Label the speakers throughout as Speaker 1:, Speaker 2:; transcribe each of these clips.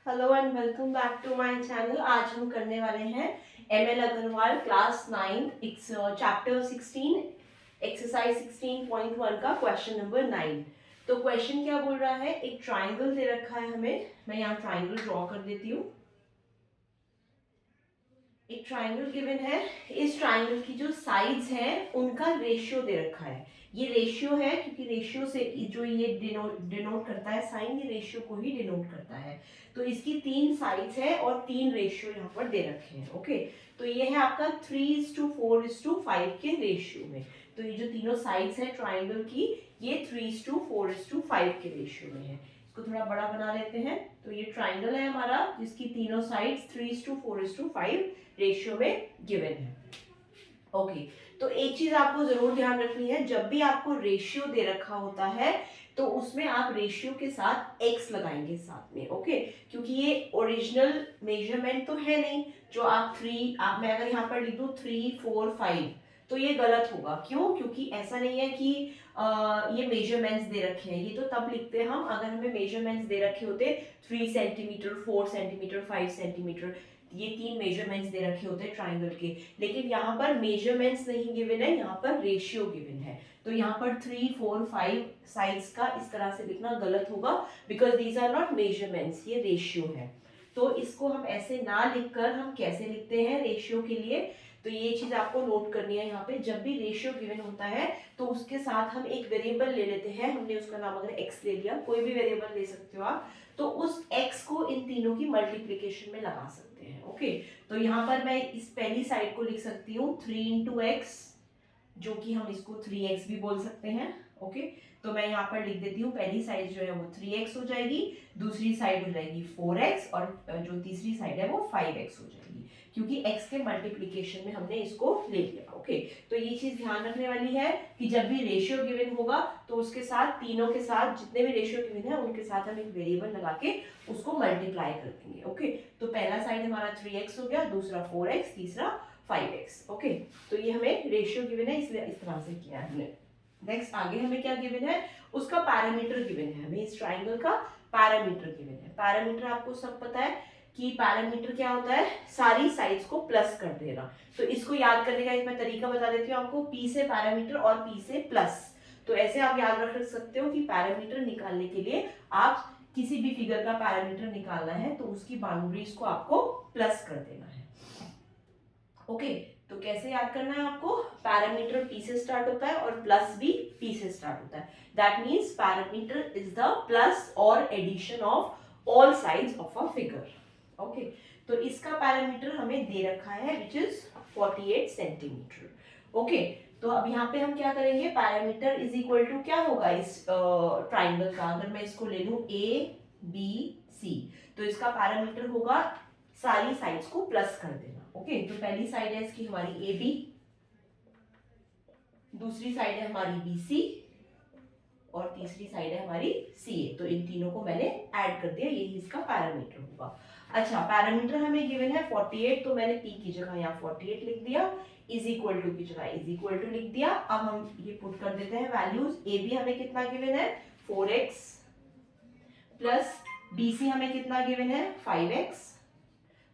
Speaker 1: Hello and welcome back to my channel. आज हम करने वाले हैं ML Aggarwal class 9 chapter 16 exercise 16.1 का क्वेश्चन नंबर 9। तो क्वेश्चन क्या बोल रहा है, एक ट्राइंगल दे रखा है हमें। मैं यहाँ ट्राइंगल ड्रॉ कर देती हूँ। एक ट्राइंगल गिवन है। इस ट्राइंगल की जो साइड्स हैं उनका रेशियो दे रखा है। ये रेशियो है क्योंकि रेशियो से जो ये डिनोट करता है साइन, ये रेशियो को ही डिनोट करता है। तो इसकी 3 साइड्स है और 3 रेशियो यहाँ पर दे रखे हैं। ओके, तो ये है आपका 3:4:5 के रेशियो में। तो ये जो तीनों साइड्स है ट्राइंगल की, ये 3:4:5 के रेशियो में है। इसको थोड़ा बड़ा बना लेते हैं। तो ये ट्राइंगल है हमारा जिसकी तीनों साइड्स 3:4:5 रेशियो में गिवन है। ओके, तो एक चीज आपको जरूर ध्यान रखनी है, जब भी आपको रेशियो दे रखा होता है तो उसमें आप रेशियो के साथ x लगाएंगे साथ में। ओके, क्योंकि ये ओरिजिनल मेजरमेंट तो है नहीं। जो आप मैं अगर यहाँ पर लिख दूं 3, 4, 5 तो ये गलत होगा। क्यों? क्योंकि ऐसा नहीं है कि ये मेजरमेंट्स दे रखे हैं। ये तो तब लिखते हैं हम अगर हमें मेजरमेंट्स दे रखे होते 3 सेंटीमीटर, 4 सेंटीमीटर, 5 सेंटीमीटर, ये 3 मेजरमेंट्स दे रखे होते हैं ट्राइंगल के। लेकिन यहाँ पर मेजरमेंट्स नहीं गिवन है, यहाँ पर रेशियो गिवन है। तो यहाँ पर 3, 4, 5 साइड्स का इस तरह से लिखना गलत होगा, because these are not measurements, ये रेशियो है। तो इसको हम ऐसे ना लिखकर हम कैसे लिखते हैं रेशियो के लिए, तो ये चीज आपको नोट करनी है। यहाँ पे जब भी रेशियो गिवन होता है तो उसके साथ हम एक वेरिएबल ले लेते हैं। हमने उसका नाम अगर x ले लिया, कोई भी वेरिएबल ले सकते हो आप, तो उस x को इन तीनों की मल्टीप्लिकेशन में लगा सकते हैं। ओके, तो यहाँ पर मैं इस पहली साइड को लिख सकती हूँ 3 x, जो कि हम इसको 3x भी बोल सकते हैं। ओके, तो मैं यहाँ पर लिख देती हूँ पहली साइड जो है वो 3x हो जाएगी, दूसरी साइड हो जाएगी 4x और जो तीसरी साइड है वो 5x हो जाएगी, क्योंकि x के मल्टीप्लिकेशन में हमने इसको ले लिया। ओके, तो ये चीज ध्यान रखने वाली है कि जब भी रेशियो गिवन होगा तो उसके साथ, तीनों के साथ जितने भी रेशियो गिवन है उनके साथ हम एक वेरिएबल लगा के उसको मल्टीप्लाई कर देंगे। ओके, तो पहला साइड हमारा 3x हो गया, दूसरा 4x, तीसरा 5x। ओके, तो ये हमें रेशियो गिवन है, इसलिए इस तरह से किया है हमने। नेक्स्ट आगे हमें क्या गिवन है, उसका पैरामीटर गिवन है। हमें इस ट्राइंगल का पैरामीटर गिवन है। पैरामीटर आपको सब पता है कि पैरामीटर क्या होता है, सारी साइड्स को प्लस कर देना। तो इसको याद करने का एक मैं तरीका बता देती हूँ आपको, p से पैरामीटर और p से प्लस। तो ऐसे आप याद रख सकते हो कि पैरामीटर निकालने के लिए आप किसी भी फिगर का पैरामीटर निकालना है तो उसकी बाउंड्रीज को आपको प्लस कर देना है। ओके, तो कैसे याद करना है आपको, पैरामीटर p से स्टार्ट होता है और प्लस भी p से स्टार्ट होता है। That means parameter is the plus और addition of all sides of a figure. Okay, तो इसका पैरामीटर हमें दे रखा है विच इज 48 सेंटीमीटर। ओके, तो अब यहाँ पे हम क्या करेंगे, पैरामीटर इज इक्वल टू क्या होगा इस ट्राइंगल का, अगर मैं इसको ले लूं a b c, तो इसका पैरामीटर होगा सारी साइड्स को प्लस कर देना। ओके, तो पहली साइड है इसकी हमारी ए बी, दूसरी साइड है हमारी बी सी और तीसरी साइड है हमारी सी ए। तो इन तीनों को मैंने ऐड कर दिया, यही इसका पैरामीटर होगा। अच्छा, पैरामीटर हमें गिवन है 48, तो मैंने p की जगह यहाँ 48 लिख दिया, इज इक्वल टू की जगह इज इक्वल टू लिख दिया। अब हम ये पुट कर देते हैं वैल्यूज। ए बी हमें कितना गिवन है 4x, प्लस बी सी हमें कितना गिवन है 5x,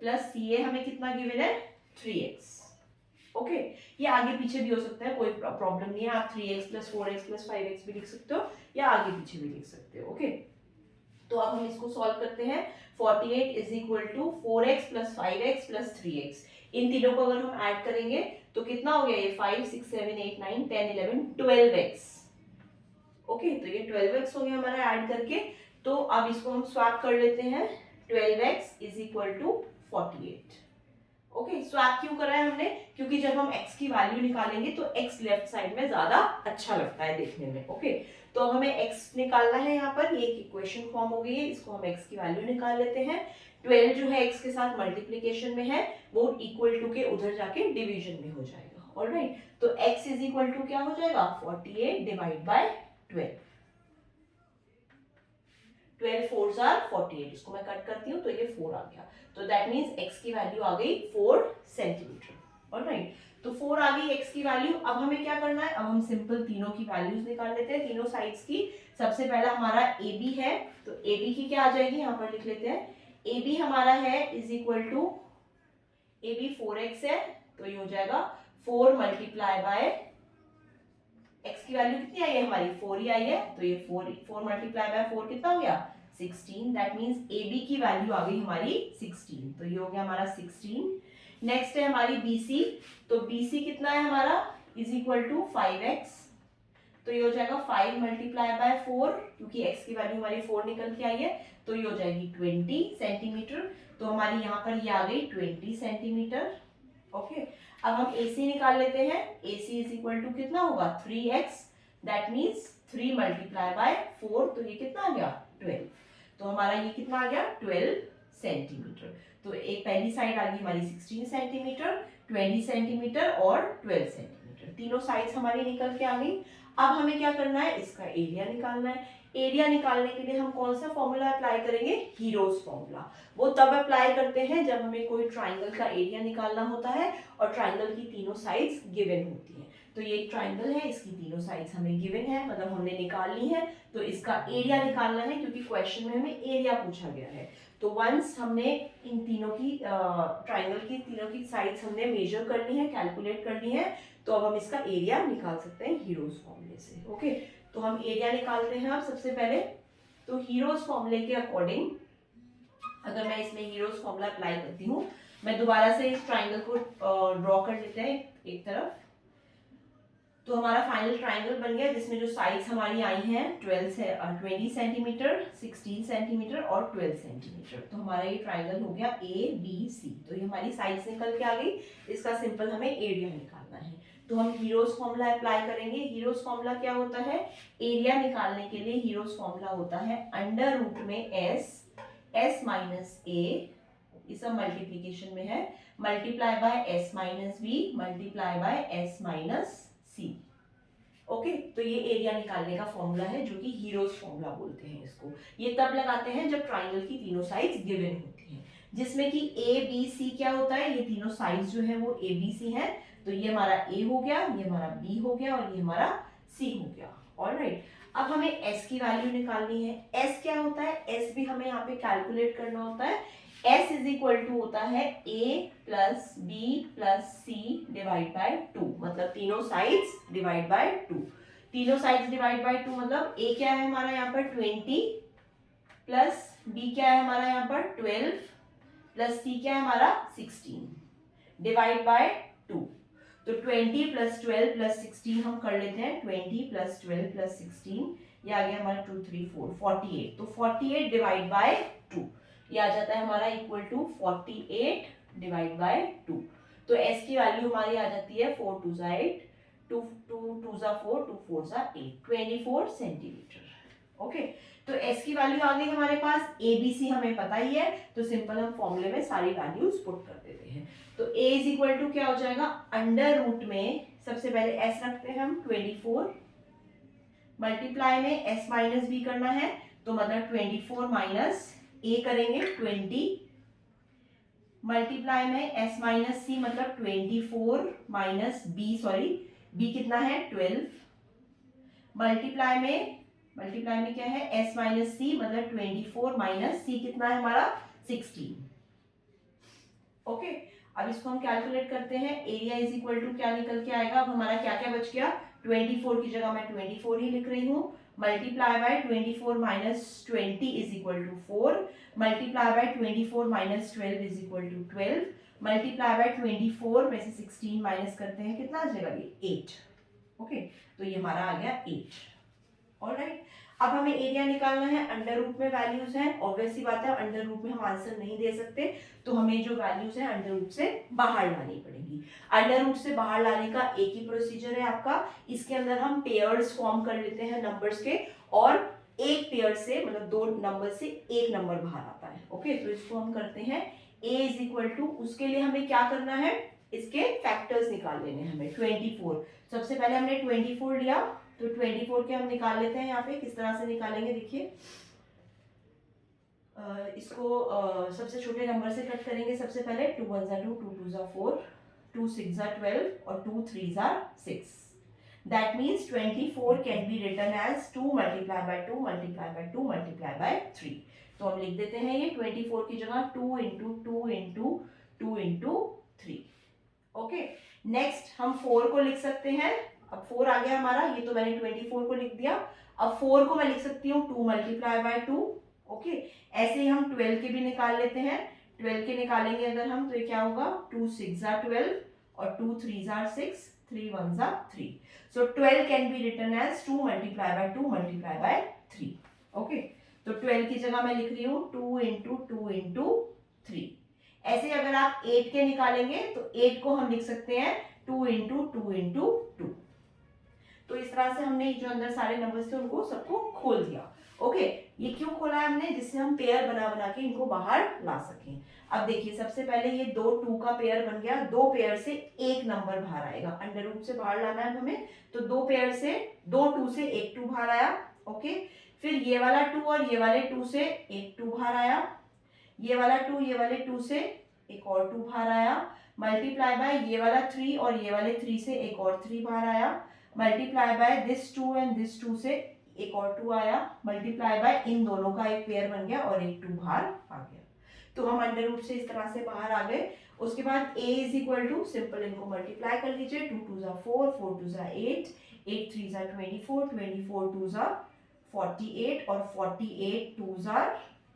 Speaker 1: प्लस सी ए हमें कितना गिवन है 3x। ओके, ये आगे पीछे भी हो सकता है, कोई प्रॉब्लम नहीं है। आप 3x plus 4x plus 5x भी लिख सकते हो या आगे पीछे भी लिख सकते हो। ओके, तो अब हम इसको सॉल्व करते हैं। 48 is equal to 4x plus 5x plus 3x, इन तीनों को अगर हम ऐड करेंगे तो कितना हो गया, ये 5, 6, 7, 8, 9, 10, 11, 12x। ओके, तो ये 12x हो गया हमारा ऐड करके। तो अब इसको हम स्वैप कर लेते हैं, 12x is equal to 48। Okay, swap क्यों करा है हमने, क्योंकि जब हम x की वैल्यू निकालेंगे तो x लेफ्ट साइड में ज्यादा अच्छा लगता है देखने में। ओके, तो हमें x निकालना है, यहाँ पर ये इक्वेशन फॉर्म हो गई है, इसको हम x की वैल्यू निकाल लेते हैं। 12 जो है x के साथ मल्टीप्लीकेशन में है, वो इक्वल टू के उधर जाके डिवीजन में हो जाएगा। ऑलराइट, तो x इज इक्वल टू क्या हो जाएगा 48 डिवाइड बाय 12। 12 4s are 48, इसको मैं कट करती हूँ तो ये 4 आ गया। तो दैट मीन्स x की वैल्यू आ गई 4 सेंटीमीटर। ऑलराइट, तो 4 आ गई x की वैल्यू। अब हमें क्या करना है, अब हम सिंपल तीनों की वैल्यूज निकाल लेते हैं, तीनों साइड्स की। सबसे पहला हमारा AB है, तो AB की क्या आ जाएगी, यहाँ पर लिख लेते हैं ए बी हमारा है is equal to, A B 4x है तो ये हो जाएगा 4 मल्टीप्लाई बाय x की वैल्यू कितनी आई है हमारी 4 ही आई है, तो ये 4 मल्टीप्लाई बाय 4 कितना हो गया 16। दैट मींस ए बी की वैल्यू आ गई हमारी 16, तो ये हो गया हमारा 16। नेक्स्ट है हमारी बी सी, तो बी सी कितना है हमारा इज इक्वल टू 5x, तो ये हो जाएगा 5 मल्टीप्लाई बाय 4, क्योंकि x की वैल्यू हमारी 4 निकल के आई है, तो ये हो जाएगी 20 सेंटीमीटर। तो हमारी यहाँ पर ये आ गई 20 सेंटीमीटर। ओके, अब हम AC निकाल लेते हैं। AC इज इक्वल टू कितना होगा 3x, that means 3 multiply by 4, तो ये कितना आ गया 12। तो हमारा ये कितना आ गया 12 सेंटीमीटर। तो एक पहली साइड आ गई हमारी 16 सेंटीमीटर, 20 सेंटीमीटर और 12 सेंटीमीटर, तीनों साइड्स हमारी निकल के आ गई। अब हमें क्या करना है, इसका एरिया निकालना है। एरिया निकालने के लिए हम कौन सा फॉर्मूला अप्लाई करेंगे, हीरोज फॉर्मूला। वो तब अप्लाई करते हैं जब हमें कोई ट्राइंगल का एरिया निकालना होता है और ट्राइंगल की तीनों साइड्स गिवन होती हैं। तो ये एक ट्राइंगल है, इसकी तीनों साइड्स हमें गिवन है, मतलब हमने निकालनी है, तो इसका एरिया निकालना है, क्योंकि क्वेश्चन में हमें एरिया पूछा गया है। तो वंस हमने इन तीनों की ट्राइंगल की तीनों की साइड्स हमने मेजर करनी है, कैलकुलेट करनी है, तो अब हम इसका एरिया निकाल सकते हैं हीरोज फॉर्मूले से। ओके, तो हम एरिया निकालते हैं अब सबसे पहले। तो हीरोज फॉर्मूले के अकॉर्डिंग अगर मैं इसमें हीरोज फॉर्मूला अप्लाई करती हूँ, मैं दोबारा से इस ट्राइंगल को ड्रॉ कर लेते हैं एक तरफ। तो हमारा फाइनल ट्राइंगल बन गया जिसमें जो साइड्स हमारी आई हैं 20 सेंटीमीटर, 16 सेंटीमीटर और 12 सेंटीमीटर। तो हमारा ये ट्राइंगल हो गया ABC। तो ये हमारी साइड्स निकल के आ गई, इसका सिंपल हमें एरिया निकालना है। तो हम हीरोज फॉर्मूला अप्लाई करेंगे। हीरोज फॉर्मूला क्या होता है, एरिया निकालने के लिए हीरोज फॉर्मूला होता है अंडर रूट में s माइनस a, ये सब मल्टीप्लीकेशन में है, multiply by s minus b multiply by s minus c। Okay, तो ये एरिया निकालने का फॉर्मूला है जो कि हीरोज फॉर्मूला बोलते हैं इसको। ये तब लगाते हैं जब ट्राइंगल की तीनों साइड्स गिवन होती हैं, जिसमें कि ए बी सी क्या होता है, ये तीनों साइड्स जो है वो ए बी सी है। तो ये हमारा ए हो गया, ये हमारा बी हो गया और ये हमारा सी हो गया। ऑलराइट, अब हमें एस की वैल्यू निकालनी है। एस क्या होता है, एस भी हमें यहाँ पे कैलकुलेट करना होता है। S इज इक्वल टू होता है A plus B plus C divide by 2, मतलब तीनों साइड्स डिवाइड बाय 2। तीनों साइड्स डिवाइड बाय 2 मतलब A क्या है हमारा यहाँ पर 20 प्लस B क्या है हमारा यहाँ पर 12 प्लस C क्या है हमारा 16 डिवाइड बाय 2। तो 20 प्लस 12 प्लस 16 हम कर लेते हैं, 20 प्लस 12 प्लस 16, ये आ गया हमारा 2 3 4 48। तो 48 डिवाइड बाय 2 ये आ जाता है हमारा इक्वल टू 48 डिवाइड बाय 2। तो s की वैल्यू हमारी आ जाती है 4 2 जा 8, 2 2 जा 4, 2 4 जा 8, 24 सेंटीमीटर। ओके, तो s की वैल्यू आ गई हमारे पास। ABC हमें पता ही है, तो सिंपल हम फॉर्मूले में सारी वैल्यूज पुट कर देते हैं। तो a इज इक्वल टू क्या हो जाएगा, अंडर रूट में सबसे पहले s रखते हैं हम 24, मल्टीप्लाई में s माइनस b करना है, तो मतलब 24 माइनस a करेंगे 20, मल्टीप्लाई में s माइनस सी मतलब 24 माइनस b, सॉरी b कितना है 12, मल्टीप्लाई में क्या है s माइनस सी मतलब 24 माइनस c कितना है हमारा 16। ओके, अब इसको हम कैलकुलेट करते हैं। एरिया इज इक्वल टू क्या निकल के आएगा, अब हमारा क्या क्या बच गया, 24 की जगह मैं 24 ही लिख रही हूँ, multiply by 24 minus 20 is equal to 4, multiply by 24 minus 12 is equal to 12, multiply by 24 में से 16 माइनस करते हैं, कितना आ जाएगा ये 8। ओके, तो ये हमारा आ गया 8। ऑलराइट, अब हमें एरिया निकालना है। अंडर रूट में वैल्यूज हैं, ऑब्वियस सी बात है अंडर रूट में हम आंसर नहीं दे सकते, तो हमें जो वैल्यूज है अंडर रूट से बाहर लानी पड़ेगी। अंडर रूट से बाहर लाने का एक ही प्रोसीजर है आपका, इसके अंदर हम पेयर्स फॉर्म कर लेते हैं नंबर्स के, और एक पेयर से मतलब 2 नंबर से एक नंबर बाहर आता है। ओके, तो इसको हम करते हैं a इज इक्वल टू, उसके लिए हमें क्या करना है, इसके फैक्टर्स निकाल लेने हैं हमें। 24 सबसे पहले हमने 24 लिया, तो 24 के हम निकाल लेते हैं। यहाँ पे किस तरह से निकालेंगे देखिए, इसको सबसे छोटे नंबर से कट करेंगे। सबसे पहले 2 1 जा 2, 2 2 जा 4, 2 6 जा 12 और 2 3 जा 6। That means 24 can be written as 2 multiplied by 2 multiplied by 2 multiplied by 3. तो हम लिख देते हैं ये 24 की जगह 2 into 2 into 2 into 3। Okay, next हम 4 को लिख सकते हैं। अब 4 आ गया हमारा, ये तो मैंने 24 को लिख दिया। अब 4 को मैं लिख सकती हूँ 2 मल्टीप्लाई बाय 2। ओके, ऐसे ही हम 12 के भी निकाल लेते हैं। 12 के निकालेंगे अगर हम, तो ये क्या होगा, 2 6 are 12 और 2 3 are 6, 3 1 are 3। So 12 can be written as 2 multiply by 2 multiply by 3। Okay, तो 12 की जगह मैं लिख रही हूँ 2 इंटू 2 इंटू 3। ऐसे अगर आप 8 के निकालेंगे तो 8 को हम लिख सकते हैं 2 इंटू 2 इंटू 2। तो इस तरह से हमने जो अंदर सारे नंबर्स थे उनको सबको खोल दिया। ओके, ये क्यों खोला है हमने, जिससे हम पेयर बना बना के इनको बाहर ला सकें। अब देखिए, सबसे पहले ये 2 2 का पेयर बन गया, 2 पेयर से एक नंबर बाहर आएगा, अंडर रूट से बाहर लाना है हमें, तो 2 पेयर से 2 2 से एक 2 बाहर आया। ओके, फिर ये वाला 2 और ये वाले 2 से एक 2 बाहर आया, ये वाला 2 ये वाले 2 से एक और 2 बाहर आया, मल्टीप्लाई बाय ये वाला 3 और ये वाले 3 से एक और 3 बाहर आया, multiply by this 2 and this 2 से एक और 2 आया, मल्टीप्लाई बाय इन दोनों का एक पेयर बन गया और एक 2 बाहर आ गया। तो हम अंडर रूट से इस तरह से बाहर आ गए। उसके बाद a is equal to, simple इनको मल्टीप्लाई कर लीजिए, 2 2 4, 4 2 8, 8 3 24, 24 2 48 और 48 2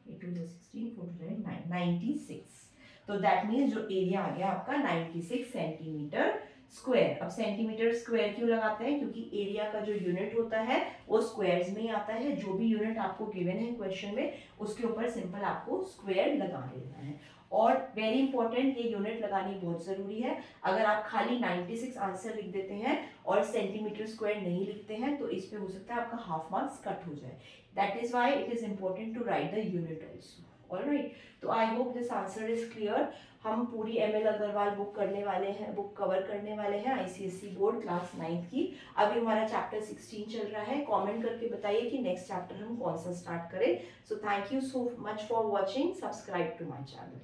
Speaker 1: 8 2 16, 4 2 9, 96। तो दैट मीन्स जो एरिया आ गया आपका 96 सेंटीमीटर स्क्वायर। अब सेंटीमीटर स्क्वायर क्यों लगाते हैं, क्योंकि एरिया का जो यूनिट होता है वो स्क्वायर्स में ही आता है। जो भी यूनिट आपको गिवन है क्वेश्चन में, उसके ऊपर सिंपल आपको स्क्वायर लगा देना है। और वेरी इंपॉर्टेंट, ये यूनिट लगानी बहुत जरूरी है। अगर आप खाली 96 आंसर लिख देते हैं और सेंटीमीटर स्क्वायर नहीं लिखते हैं तो इस पे हो सकता है आपका हाफ मार्क्स कट हो जाए। That is why it is important to write the unit also. Alright, तो I hope this answer is clear. हम पूरी ML अग्रवाल बुक करने वाले हैं, बुक कवर करने वाले हैं ICSE बोर्ड क्लास 9 की। अभी हमारा चैप्टर 16 चल रहा है। कमेंट करके बताइए कि नेक्स्ट चैप्टर हम कौन सा स्टार्ट करें। So thank you so much for watching, subscribe to my channel.